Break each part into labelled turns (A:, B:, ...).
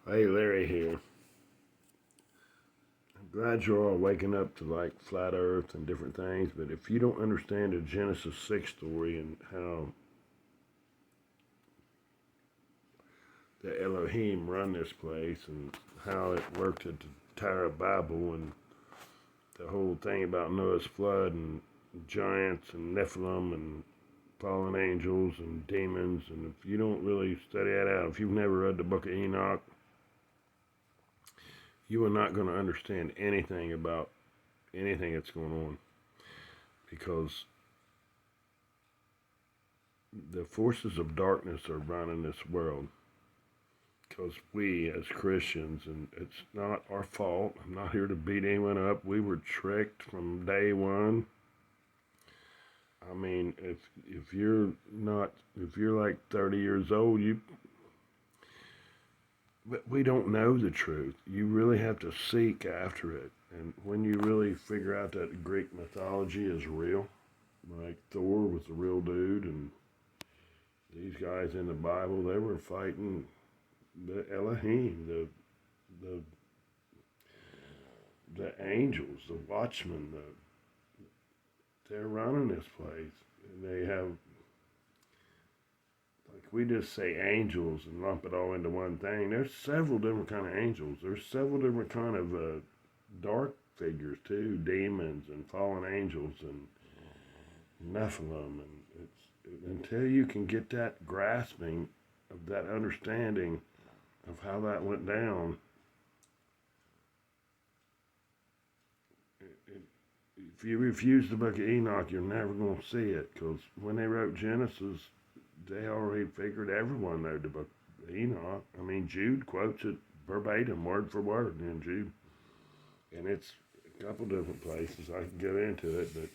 A: Hey, Larry here. I'm glad you're all waking up to like flat Earth and different things, but if you don't understand the Genesis 6 story and how the Elohim run this place and how it worked at the Tower of Babel and the whole thing about Noah's flood and giants and Nephilim and fallen angels and demons, and if you don't really study that out, if you've never read the book of Enoch, you are not going to understand anything about anything that's going on because the forces of darkness are running this world because we as Christians, and it's not our fault. I'm not here to beat anyone up. We were tricked from day one. I mean, if you're not if you're like 30 years old, we don't know the truth. You really have to seek after it. And when you really figure out that Greek mythology is real, like Thor was a real dude, and these guys in the Bible, they were fighting the Elohim, the the angels, the watchmen, they're running this place, and they have like we just say angels and lump it all into one thing. There's several different kind of angels. There's several different kind of dark figures too, demons and fallen angels and Nephilim, and it's until you can get that grasping of that understanding of how that went down. If you refuse the book of Enoch, you're never going to see it because when they wrote Genesis, they already figured everyone knew the book of Enoch. I mean, Jude quotes it verbatim, word for word in Jude. And it's a couple different places. I can get into it, but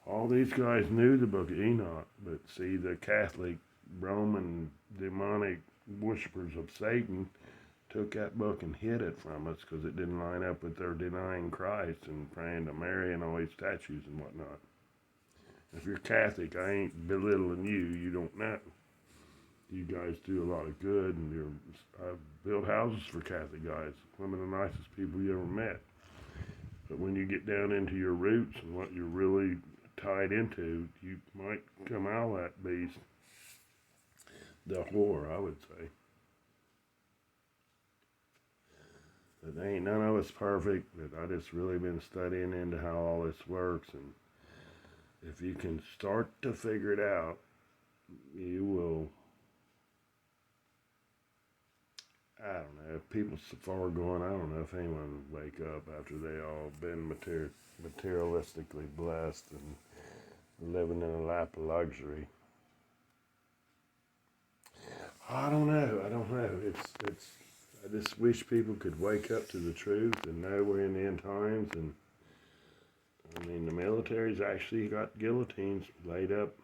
A: all these guys knew the book of Enoch. But see, the Catholic, Roman, demonic worshippers of Satan took that book and hid it from us because it didn't line up with their denying Christ and praying to Mary and all these statues and whatnot. If you're Catholic, I ain't belittling you. You don't know. You guys do a lot of good, and I've built houses for Catholic guys. Some of the nicest people you ever met. But when you get down into your roots and what you're really tied into, you might come out of that beast the whore, I would say. But ain't none of us perfect, but I just really been studying into how all this works, and if you can start to figure it out, you will. I don't know. If people so far gone, I don't know if anyone would wake up after they all been materialistically blessed and living in a lap of luxury. I don't know. I don't know. It's. I just wish people could wake up to the truth and know we're in the end times. And I mean, the military's actually got guillotines laid up.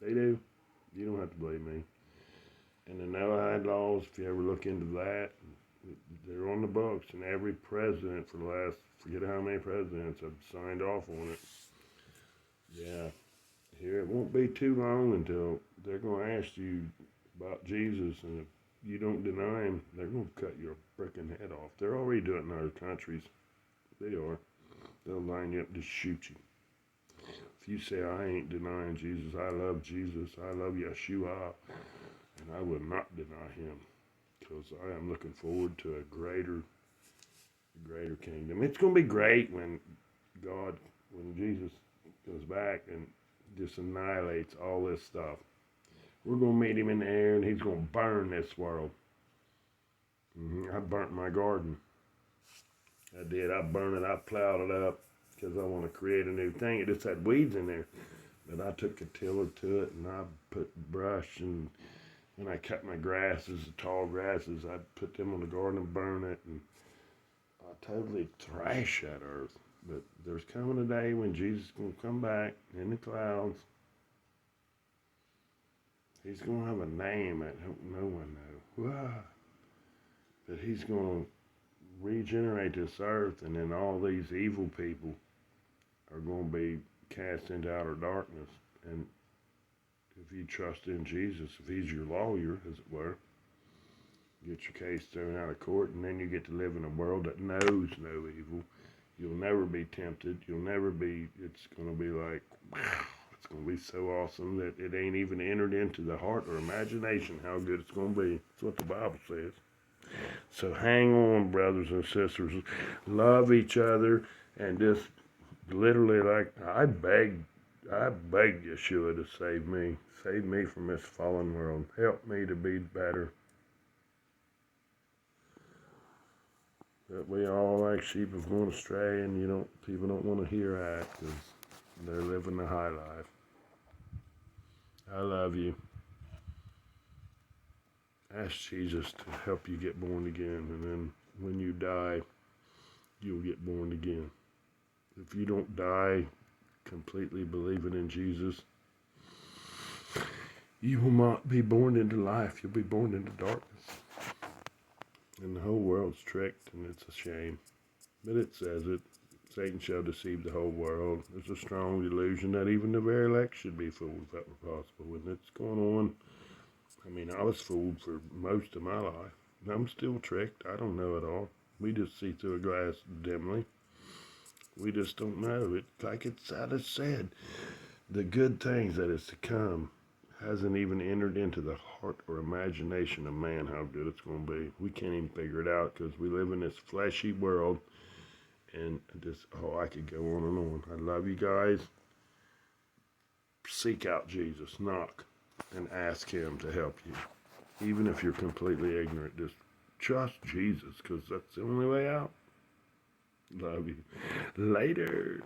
A: They do. You don't have to believe me. And the Noahide laws, if you ever look into that, they're on the books, and every president for the last, forget how many presidents have signed off on it. Yeah, here it won't be too long until they're going to ask you about Jesus, and if you don't deny him, they're going to cut your freaking head off. They're already doing it in other countries. They are. They'll line you up to shoot you. If you say, I ain't denying Jesus, I love Jesus, I love Yeshua, and I will not deny him because I am looking forward to a greater kingdom. It's going to be great when when Jesus goes back and just annihilates all this stuff. We're going to meet him in the air, and he's going to burn this world. I burnt my garden. I did. I burned it. I plowed it up because I want to create a new thing. It just had weeds in there. But I took a tiller to it, and I put brush, and when I cut my grasses, the tall grasses, I'd put them on the garden and burn it, and I totally thrash that earth. But there's coming a day when Jesus is going to come back in the clouds. He's going to have a name that no one knows. But he's going to regenerate this earth, and then all these evil people are going to be cast into outer darkness. And if you trust in Jesus, if he's your lawyer, as it were, get your case thrown out of court, and then you get to live in a world that knows no evil. You'll never be tempted. You'll never be, it's going to be like, wow, it's going to be so awesome that it ain't even entered into the heart or imagination how good it's going to be. That's what the Bible says. So hang on, brothers and sisters. Love each other, and just literally, like, I begged Yeshua to save me. Save me from this fallen world. Help me to be better. That we all like sheep have gone astray, and people don't want to hear that because they're living the high life. I love you. Ask Jesus to help you get born again, and then when you die, you'll get born again. If you don't die completely believing in Jesus, you will not be born into life. You'll be born into darkness. And the whole world's tricked, and it's a shame. But it says it. Satan shall deceive the whole world. There's a strong delusion that even the very elect should be fooled if that were possible. And it's going on. I mean, I was fooled for most of my life. I'm still tricked. I don't know it all. We just see through a glass dimly. We just don't know. It's like it's said. The good things that is to come hasn't even entered into the heart or imagination of man how good it's going to be. We can't even figure it out because we live in this fleshy world. And just, I could go on and on. I love you guys. Seek out Jesus. Knock. And ask him to help you. Even if you're completely ignorant, just trust Jesus because that's the only way out. Love you. Later.